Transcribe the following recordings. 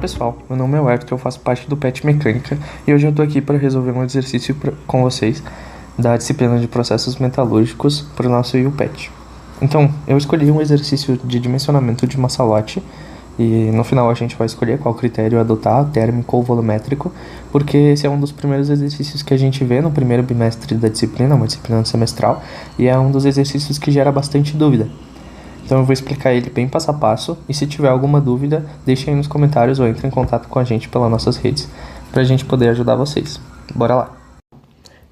pessoal, meu nome é Webster, eu faço parte do PET Mecânica e hoje eu tô aqui para resolver um exercício com vocês da disciplina de processos metalúrgicos para o nosso IUPET. Então, eu escolhi um exercício de dimensionamento de massalote e no final a gente vai escolher qual critério adotar, térmico ou volumétrico, porque esse é um dos primeiros exercícios que a gente vê no primeiro bimestre da disciplina, uma disciplina semestral, e é um dos exercícios que gera bastante dúvida. Então eu vou explicar ele bem passo a passo, e se tiver alguma dúvida, deixem aí nos comentários ou entre em contato com a gente pelas nossas redes, para a gente poder ajudar vocês. Bora lá!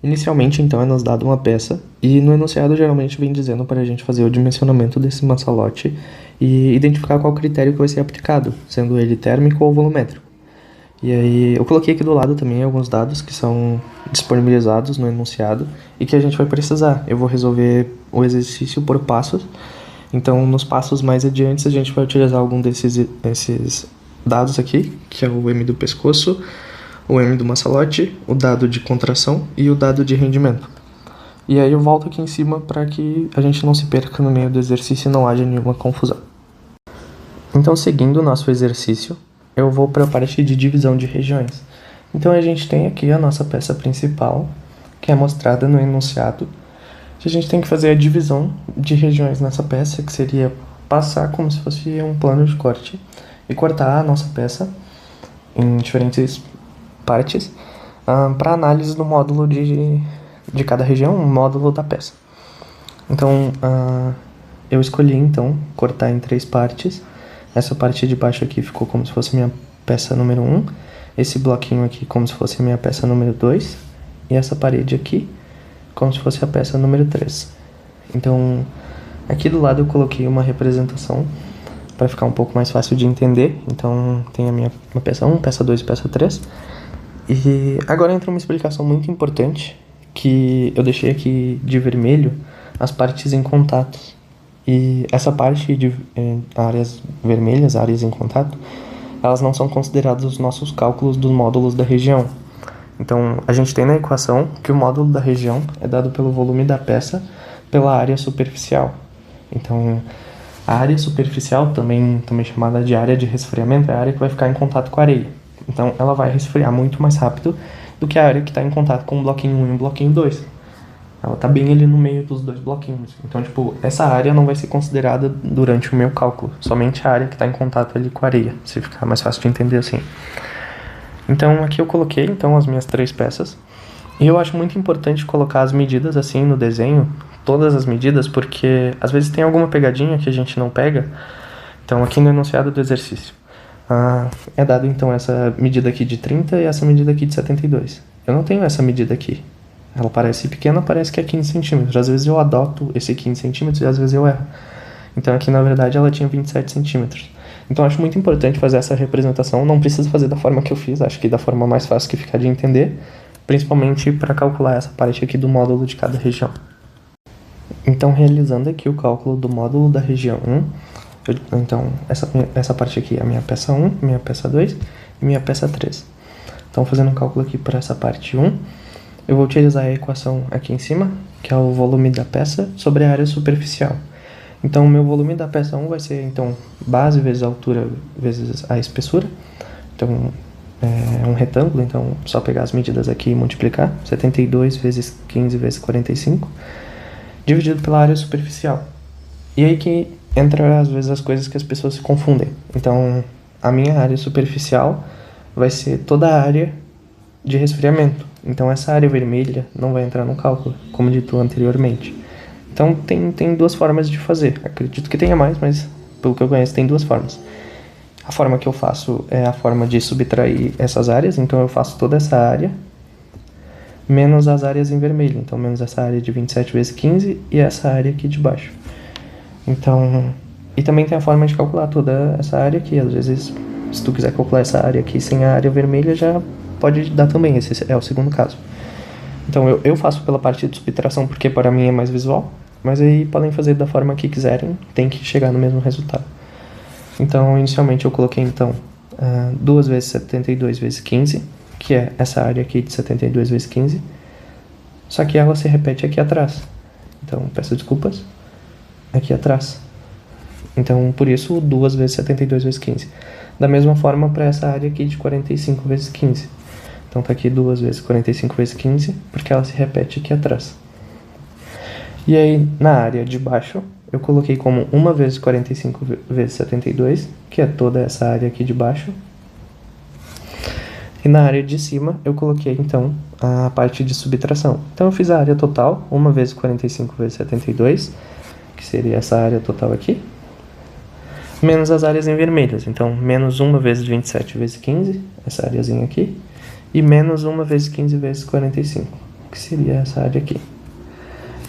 Inicialmente, então, é nos dado uma peça, e no enunciado geralmente vem dizendo para a gente fazer o dimensionamento desse massalote e identificar qual critério que vai ser aplicado, sendo ele térmico ou volumétrico. E aí eu coloquei aqui do lado também alguns dados que são disponibilizados no enunciado e que a gente vai precisar. Eu vou resolver o exercício por passos. Então, nos passos mais adiantes, a gente vai utilizar algum esses dados aqui, que é o M do pescoço, o M do massalote, o dado de contração e o dado de rendimento. E aí eu volto aqui em cima para que a gente não se perca no meio do exercício e não haja nenhuma confusão. Então, seguindo o nosso exercício, eu vou para a parte de divisão de regiões. Então, a gente tem aqui a nossa peça principal, que é mostrada no enunciado. A gente tem que fazer a divisão de regiões nessa peça, que seria passar como se fosse um plano de corte e cortar a nossa peça em diferentes partes para análise do módulo de cada região, um módulo da peça. Então, eu escolhi então cortar em 3 partes. Essa parte de baixo aqui ficou como se fosse minha peça número 1, esse bloquinho aqui como se fosse minha peça número 2 e essa parede aqui como se fosse a peça número 3. Então, aqui do lado eu coloquei uma representação para ficar um pouco mais fácil de entender. Então, tem a minha peça 1, peça 2 e peça 3. E agora entra uma explicação muito importante, que eu deixei aqui de vermelho as partes em contato. E essa parte de áreas vermelhas, áreas em contato, elas não são consideradas os nossos cálculos dos módulos da região. Então, a gente tem na equação que o módulo da região é dado pelo volume da peça pela área superficial. Então, a área superficial, também chamada de área de resfriamento, é a área que vai ficar em contato com a areia. Então, ela vai resfriar muito mais rápido do que a área que está em contato com o bloquinho 1 e o bloquinho 2. Ela está bem ali no meio dos dois bloquinhos. Então, essa área não vai ser considerada durante o meu cálculo. Somente a área que está em contato ali com a areia, se ficar mais fácil de entender assim. Então, aqui eu coloquei as minhas 3 peças. E eu acho muito importante colocar as medidas assim no desenho, todas as medidas, porque às vezes tem alguma pegadinha que a gente não pega. Então, aqui no enunciado do exercício, é dado então essa medida aqui de 30 e essa medida aqui de 72. Eu não tenho essa medida aqui. Ela parece pequena, parece que é 15 centímetros. Às vezes eu adoto esse 15 centímetros e às vezes eu erro. Então, aqui na verdade ela tinha 27 centímetros. Então, acho muito importante fazer essa representação. Não precisa fazer da forma que eu fiz, acho que da forma mais fácil que ficar de entender, principalmente para calcular essa parte aqui do módulo de cada região. Então, realizando aqui o cálculo do módulo da região 1, então, essa parte aqui é a minha peça 1, minha peça 2 e minha peça 3. Então, fazendo um cálculo aqui para essa parte 1, eu vou utilizar a equação aqui em cima, que é o volume da peça sobre a área superficial. Então, o meu volume da peça 1 vai ser, então, base vezes a altura vezes a espessura. Então, é um retângulo, então, só pegar as medidas aqui e multiplicar. 72 vezes 15 vezes 45, dividido pela área superficial. E aí que entra, às vezes, as coisas que as pessoas se confundem. Então, a minha área superficial vai ser toda a área de resfriamento. Então, essa área vermelha não vai entrar no cálculo, como dito anteriormente. Então, tem 2 formas de fazer. Acredito que tenha mais, mas pelo que eu conheço, tem 2 formas. A forma que eu faço é a forma de subtrair essas áreas. Então, eu faço toda essa área menos as áreas em vermelho. Então, menos essa área de 27 vezes 15 e essa área aqui de baixo. Então, e também tem a forma de calcular toda essa área aqui. Às vezes, se tu quiser calcular essa área aqui sem a área vermelha, já pode dar também. Esse é o segundo caso. Então, eu faço pela parte de subtração porque para mim é mais visual. Mas aí podem fazer da forma que quiserem, tem que chegar no mesmo resultado. Então, inicialmente eu coloquei 2 vezes 72 vezes 15, que é essa área aqui de 72 vezes 15, só que ela se repete aqui atrás. Então, peço desculpas, aqui atrás. Então, por isso, 2 vezes 72 vezes 15. Da mesma forma para essa área aqui de 45 vezes 15. Então tá aqui 2 vezes 45 vezes 15, porque ela se repete aqui atrás. E aí, na área de baixo, eu coloquei como 1 vezes 45 vezes 72, que é toda essa área aqui de baixo. E na área de cima, eu coloquei, então, a parte de subtração. Então, eu fiz a área total, 1 vezes 45 vezes 72, que seria essa área total aqui, menos as áreas em vermelhas. Então, menos 1 vezes 27 vezes 15, essa areazinha aqui, e menos 1 vezes 15 vezes 45, que seria essa área aqui.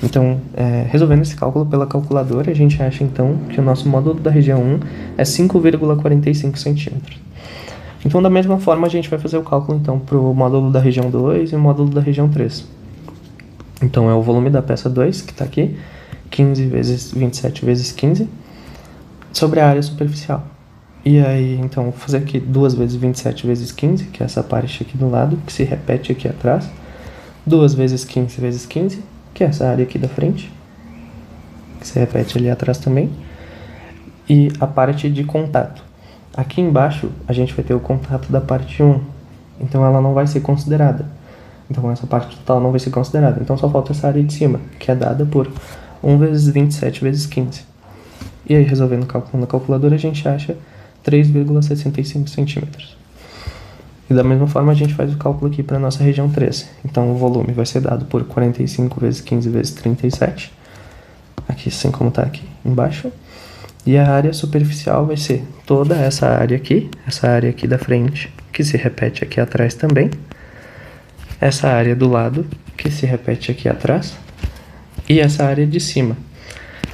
Então, resolvendo esse cálculo pela calculadora, a gente acha, então, que o nosso módulo da região 1 é 5,45 centímetros. Então, da mesma forma, a gente vai fazer o cálculo, então, para o módulo da região 2 e o módulo da região 3. Então, é o volume da peça 2, que está aqui, 15 vezes 27 vezes 15, sobre a área superficial. E aí, então, vou fazer aqui 2 vezes 27 vezes 15, que é essa parte aqui do lado, que se repete aqui atrás. 2 vezes 15 vezes 15, que é essa área aqui da frente, que se repete ali atrás também. E a parte de contato. Aqui embaixo, a gente vai ter o contato da parte 1, então ela não vai ser considerada. Então essa parte total não vai ser considerada. Então só falta essa área de cima, que é dada por 1 vezes 27 vezes 15. E aí, resolvendo o cálculo na calculadora, a gente acha 3,65 centímetros. E da mesma forma, a gente faz o cálculo aqui para a nossa região 3. Então o volume vai ser dado por 45 vezes 15 vezes 37. Aqui, assim como está aqui embaixo. E a área superficial vai ser toda essa área aqui da frente, que se repete aqui atrás também. Essa área do lado, que se repete aqui atrás. E essa área de cima.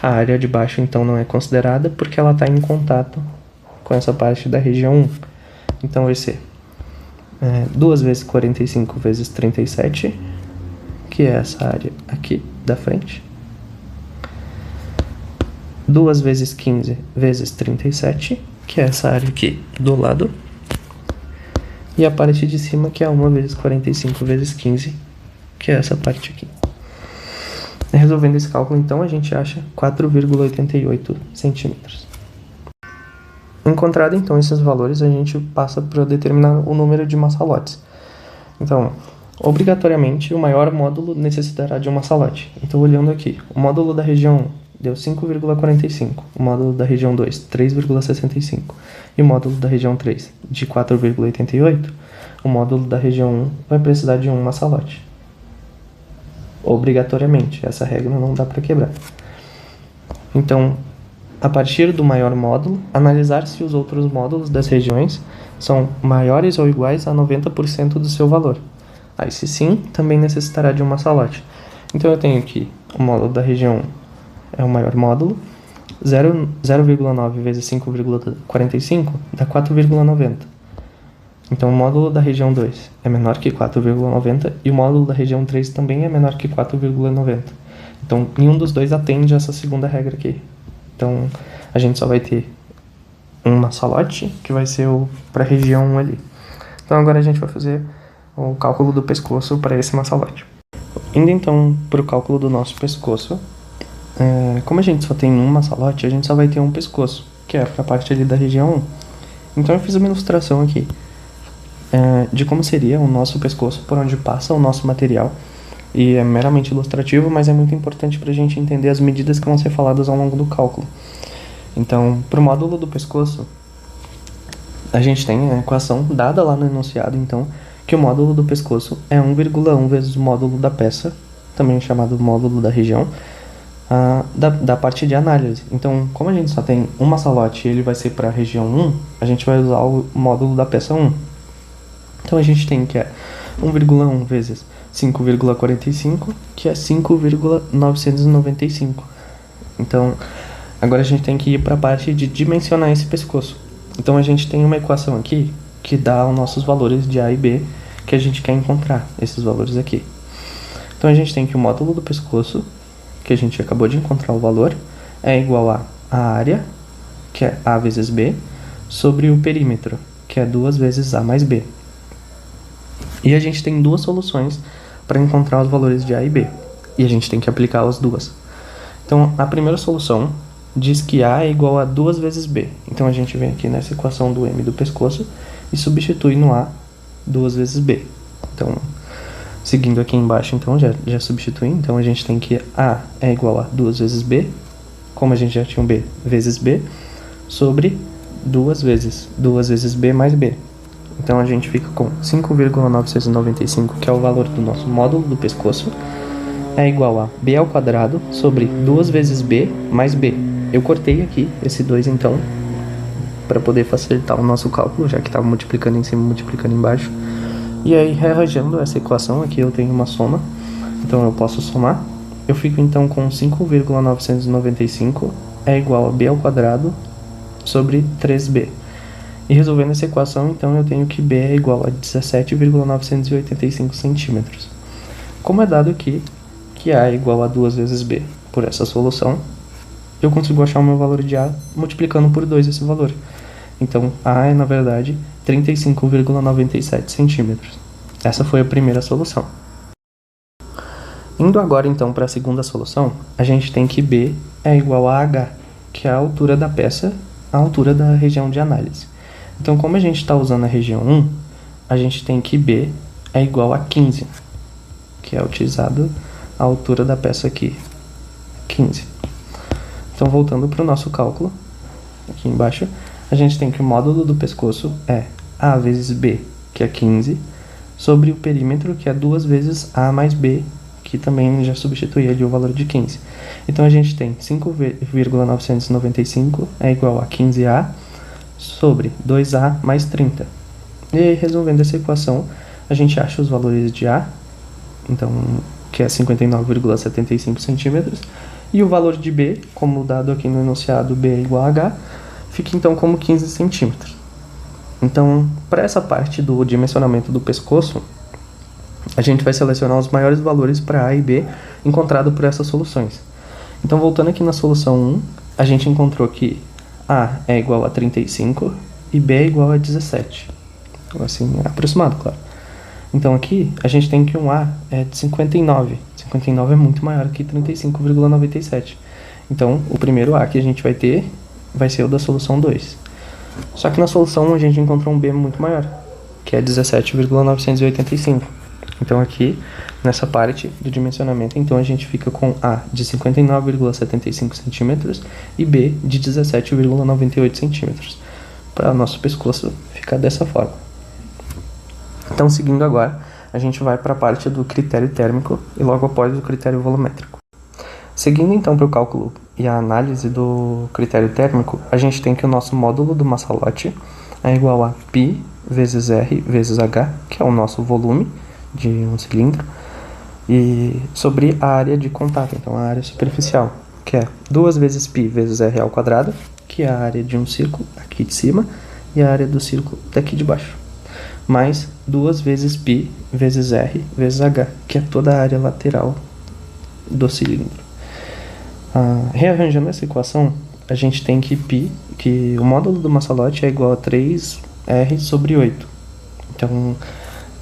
A área de baixo, então, não é considerada porque ela está em contato com essa parte da região 1. Então vai ser 2 vezes 45 vezes 37, que é essa área aqui da frente. 2 vezes 15 vezes 37, que é essa área aqui do lado. E a parte de cima, que é 1 vezes 45 vezes 15, que é essa parte aqui. Resolvendo esse cálculo, então, a gente acha 4,88 centímetros. Encontrado, então, esses valores, a gente passa para determinar o número de massalotes. Então, obrigatoriamente, o maior módulo necessitará de um massalote. Então, olhando aqui, o módulo da região 1 deu 5,45, o módulo da região 2, 3,65, e o módulo da região 3, de 4,88, o módulo da região 1 vai precisar de um massalote. Obrigatoriamente, essa regra não dá para quebrar. Então, a partir do maior módulo, analisar se os outros módulos das regiões são maiores ou iguais a 90% do seu valor. Aí, se sim, também necessitará de um massalote. Então, eu tenho aqui o módulo da região 1 é o maior módulo, 0,9 vezes 5,45 dá 4,90. Então o módulo da região 2 é menor que 4,90 e o módulo da região 3 também é menor que 4,90. Então nenhum dos dois atende a essa segunda regra aqui. Então a gente só vai ter um massalote, que vai ser o para a região 1 ali. Então agora a gente vai fazer o cálculo do pescoço para esse massalote. Indo então para o cálculo do nosso pescoço, como a gente só tem um massalote, a gente só vai ter um pescoço, que é para a parte ali da região 1. Então eu fiz uma ilustração aqui de como seria o nosso pescoço, por onde passa o nosso material. E é meramente ilustrativo, mas é muito importante para a gente entender as medidas que vão ser faladas ao longo do cálculo. Então, para o módulo do pescoço, a gente tem a equação dada lá no enunciado, então, que o módulo do pescoço é 1,1 vezes o módulo da peça, também chamado módulo da região, da parte de análise. Então, como a gente só tem um massalote e ele vai ser para a região 1, a gente vai usar o módulo da peça 1. Então, a gente tem que é 1,1 vezes 5,45, que é 5,995. Então, agora a gente tem que ir para a parte de dimensionar esse pescoço. Então, a gente tem uma equação aqui que dá os nossos valores de A e B que a gente quer encontrar, esses valores aqui. Então, a gente tem que o módulo do pescoço, que a gente acabou de encontrar o valor, é igual a área, que é A vezes B, sobre o perímetro, que é 2 vezes A mais B. E a gente tem duas soluções para encontrar os valores de A e B, e a gente tem que aplicar as duas. Então, a primeira solução diz que A é igual a 2 vezes B. Então a gente vem aqui nessa equação do M do pescoço e substitui no A 2 vezes B. Então, seguindo aqui embaixo, então já substitui. Então a gente tem que A é igual a 2 vezes B, como a gente já tinha um B vezes B, sobre 2 vezes B mais B. Então a gente fica com 5,995, que é o valor do nosso módulo do pescoço, é igual a B ao quadrado sobre 2 vezes B mais B. Eu cortei aqui esse 2 então, para poder facilitar o nosso cálculo, já que estava multiplicando em cima e multiplicando embaixo. E aí, rearranjando essa equação, aqui eu tenho uma soma, então eu posso somar. Eu fico então com 5,995 é igual a B ao quadrado sobre 3B. E resolvendo essa equação, então eu tenho que B é igual a 17,985 centímetros. Como é dado aqui que A é igual a 2 vezes B por essa solução, eu consigo achar o meu valor de A multiplicando por 2 esse valor. Então, A é, na verdade, 35,97 centímetros. Essa foi a primeira solução. Indo agora, então, para a segunda solução, a gente tem que B é igual a H, que é a altura da peça, a altura da região de análise. Então, como a gente está usando a região 1, a gente tem que B é igual a 15, que é utilizado a altura da peça aqui, 15. Então, voltando para o nosso cálculo, aqui embaixo, a gente tem que o módulo do pescoço é A vezes B, que é 15, sobre o perímetro, que é 2 vezes A mais B, que também já substitui ali o valor de 15. Então, a gente tem 5,995 é igual a 15A sobre 2A mais 30. E aí, resolvendo essa equação, a gente acha os valores de A, então, que é 59,75 centímetros, e o valor de B, como dado aqui no enunciado B é igual a H, fica então como 15 centímetros. Então, para essa parte do dimensionamento do pescoço, a gente vai selecionar os maiores valores para A e B encontrado por essas soluções. Então, voltando aqui na solução 1, a gente encontrou que A é igual a 35 e B é igual a 17. Assim, aproximado, claro. Então, aqui, a gente tem que um A é de 59. 59 é muito maior que 35,97. Então, o primeiro A que a gente vai ter vai ser o da solução 2. Só que na solução 1 a gente encontrou um B muito maior, que é 17,985. Então, aqui, nessa parte do dimensionamento, então a gente fica com A de 59,75 centímetros e B de 17,98 centímetros. Para o nosso pescoço ficar dessa forma. Então, seguindo agora, a gente vai para a parte do critério térmico e logo após o critério volumétrico. Seguindo então para o cálculo e a análise do critério térmico, a gente tem que o nosso módulo do massalote é igual a π vezes R vezes H, que é o nosso volume de um cilindro, e sobre a área de contato, então a área superficial, que é 2 vezes π vezes R ao quadrado, que é a área de um círculo aqui de cima, e a área do círculo daqui de baixo, mais 2 vezes π vezes R vezes H, que é toda a área lateral do cilindro. Rearranjando essa equação, a gente tem que o módulo do massalote é igual a 3R sobre 8. Então,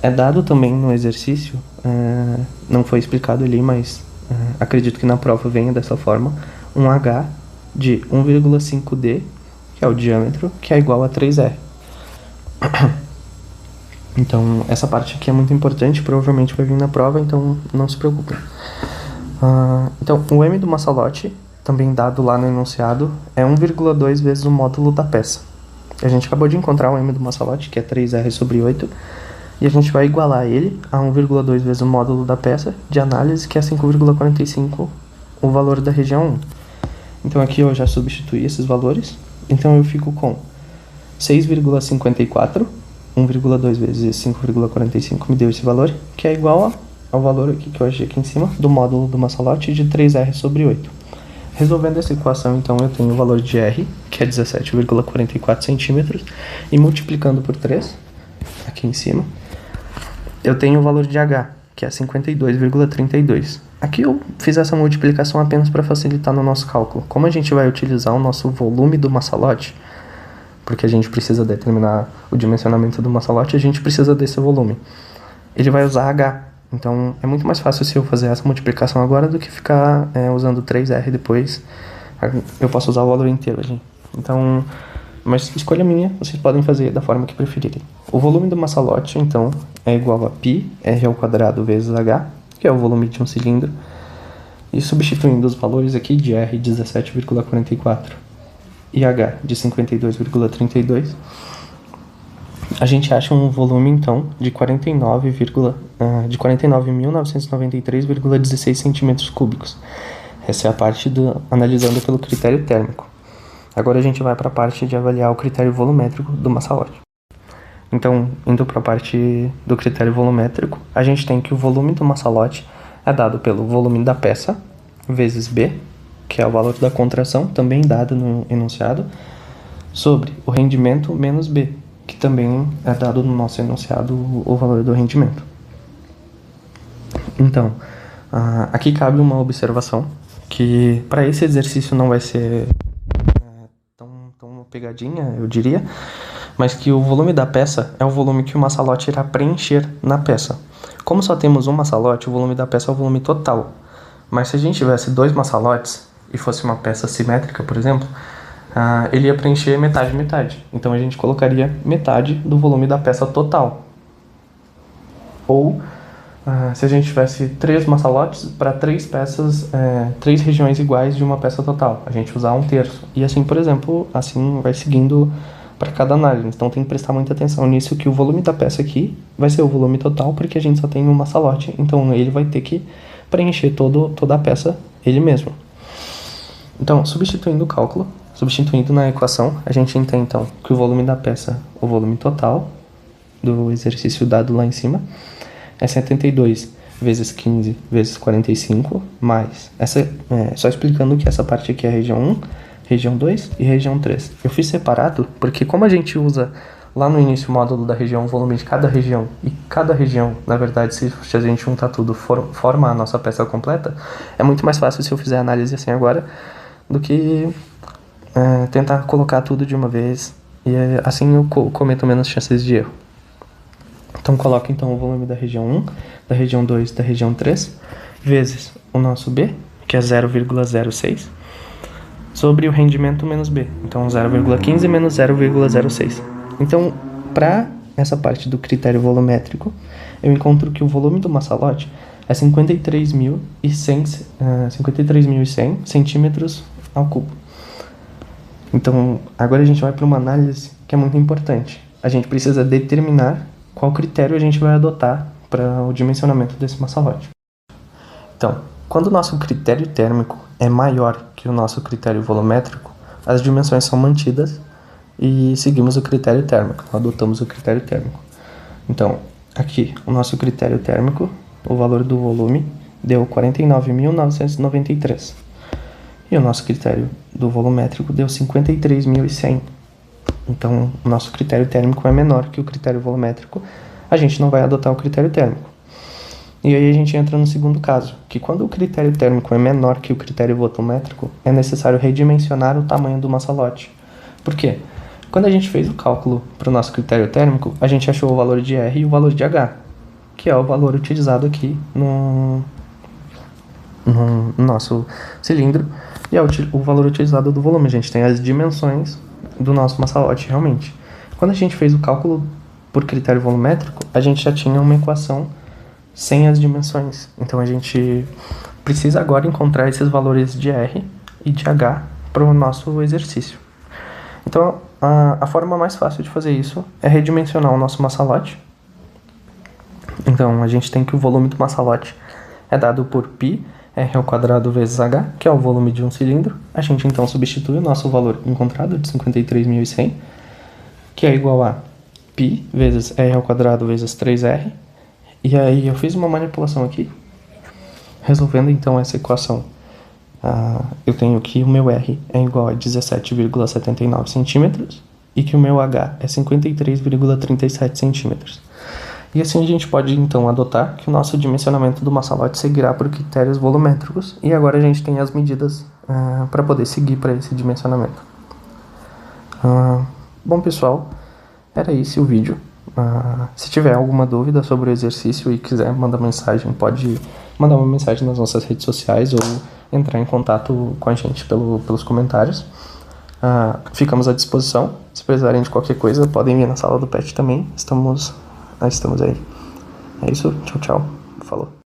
é dado também no exercício, não foi explicado ali, mas acredito que na prova venha dessa forma, um H de 1,5D, que é o diâmetro, que é igual a 3R. Então, essa parte aqui é muito importante, provavelmente vai vir na prova, então não se preocupem. Então, o M do massalote, também dado lá no enunciado, é 1,2 vezes o módulo da peça. A gente acabou de encontrar o M do massalote, que é 3R sobre 8, e a gente vai igualar ele a 1,2 vezes o módulo da peça de análise, que é 5,45, o valor da região 1. Então, aqui eu já substituí esses valores, então eu fico com 6,54, 1,2 vezes 5,45 me deu esse valor, que é igual ao valor aqui que eu achei aqui em cima, do módulo do massalote de 3R sobre 8. Resolvendo essa equação, então, eu tenho o valor de R, que é 17,44 centímetros, e multiplicando por 3, aqui em cima, eu tenho o valor de H, que é 52,32. Aqui eu fiz essa multiplicação apenas para facilitar no nosso cálculo. Como a gente vai utilizar o nosso volume do massalote, porque a gente precisa determinar o dimensionamento do massalote, a gente precisa desse volume. Ele vai usar H, então é muito mais fácil se eu fazer essa multiplicação agora do que ficar usando 3R depois Eu posso usar o valor inteiro, gente. Então, mas escolha minha, vocês podem fazer da forma que preferirem. O volume do massalote, então, é igual a π r² vezes h, que é o volume de um cilindro. E substituindo os valores aqui de R 17,44 e H de 52,32, a gente acha um volume, então, de 49.993,16 centímetros cúbicos. Essa é a parte analisando pelo critério térmico. Agora a gente vai para a parte de avaliar o critério volumétrico do massalote. Então, indo para a parte do critério volumétrico, a gente tem que o volume do massalote é dado pelo volume da peça, vezes B, que é o valor da contração, também dado no enunciado, sobre o rendimento menos B, que também é dado no nosso enunciado o valor do rendimento. Então, aqui cabe uma observação, que para esse exercício não vai ser tão pegadinha, eu diria, mas que o volume da peça é o volume que o massalote irá preencher na peça. Como só temos um massalote, o volume da peça é o volume total. Mas se a gente tivesse dois massalotes e fosse uma peça simétrica, por exemplo, ele ia preencher metade. Então a gente colocaria metade do volume da peça total. Ou se a gente tivesse 3 massalotes para 3 peças, 3 regiões iguais de uma peça total, a gente usar 1/3. E assim, por exemplo, assim vai seguindo para cada análise. Então tem que prestar muita atenção nisso, que o volume da peça aqui vai ser o volume total, porque a gente só tem um massalote, então ele vai ter que preencher toda a peça ele mesmo. Então, substituindo o cálculo, substituindo na equação, a gente entende então que o volume da peça, o volume total do exercício dado lá em cima, é 72 vezes 15 vezes 45, mais só explicando que essa parte aqui é a região 1, região 2 e região 3. Eu fiz separado porque como a gente usa lá no início o módulo da região, o volume de cada região, e cada região, na verdade, se a gente juntar tudo, forma a nossa peça completa, é muito mais fácil se eu fizer a análise assim agora, do que tentar colocar tudo de uma vez, e assim eu cometo menos chances de erro. Então coloco então o volume da região 1, da região 2, da região 3, vezes o nosso B, que é 0,06, sobre o rendimento menos B, então 0,15 menos 0,06. Então, para essa parte do critério volumétrico, eu encontro que o volume do massalote é 53.100 centímetros ao cubo. Então, agora a gente vai para uma análise que é muito importante. A gente precisa determinar qual critério a gente vai adotar para o dimensionamento desse massalote. Então, quando o nosso critério térmico é maior que o nosso critério volumétrico, as dimensões são mantidas e seguimos o critério térmico, adotamos o critério térmico. Então, aqui, o nosso critério térmico, o valor do volume, deu 49.993. E o nosso critério do volumétrico deu 53.100. Então, o nosso critério térmico é menor que o critério volumétrico. A gente não vai adotar o critério térmico. E aí a gente entra no segundo caso, que quando o critério térmico é menor que o critério volumétrico, é necessário redimensionar o tamanho do massalote. Por quê? Quando a gente fez o cálculo para o nosso critério térmico, a gente achou o valor de R e o valor de H, que é o valor utilizado aqui no nosso cilindro, e é o valor utilizado do volume. A gente tem as dimensões do nosso massalote realmente. Quando a gente fez o cálculo por critério volumétrico, a gente já tinha uma equação sem as dimensões. Então a gente precisa agora encontrar esses valores de R e de H para o nosso exercício. Então a forma mais fácil de fazer isso é redimensionar o nosso massalote. Então a gente tem que o volume do massalote é dado por π r² vezes h, que é o volume de um cilindro. A gente então substitui o nosso valor encontrado de 53.100, que é igual a π vezes r² vezes 3r. E aí eu fiz uma manipulação aqui, resolvendo então essa equação. Eu tenho que o meu R é igual a 17,79 centímetros e que o meu H é 53,37 centímetros. E assim a gente pode então adotar que o nosso dimensionamento do massalote seguirá por critérios volumétricos, e agora a gente tem as medidas para poder seguir para esse dimensionamento. Bom pessoal, era esse o vídeo. Se tiver alguma dúvida sobre o exercício e quiser mandar mensagem, pode mandar uma mensagem nas nossas redes sociais ou entrar em contato com a gente pelos comentários. Ficamos à disposição. Se precisarem de qualquer coisa, podem vir na sala do PET também. Estamos aí. É isso. Tchau, tchau. Falou.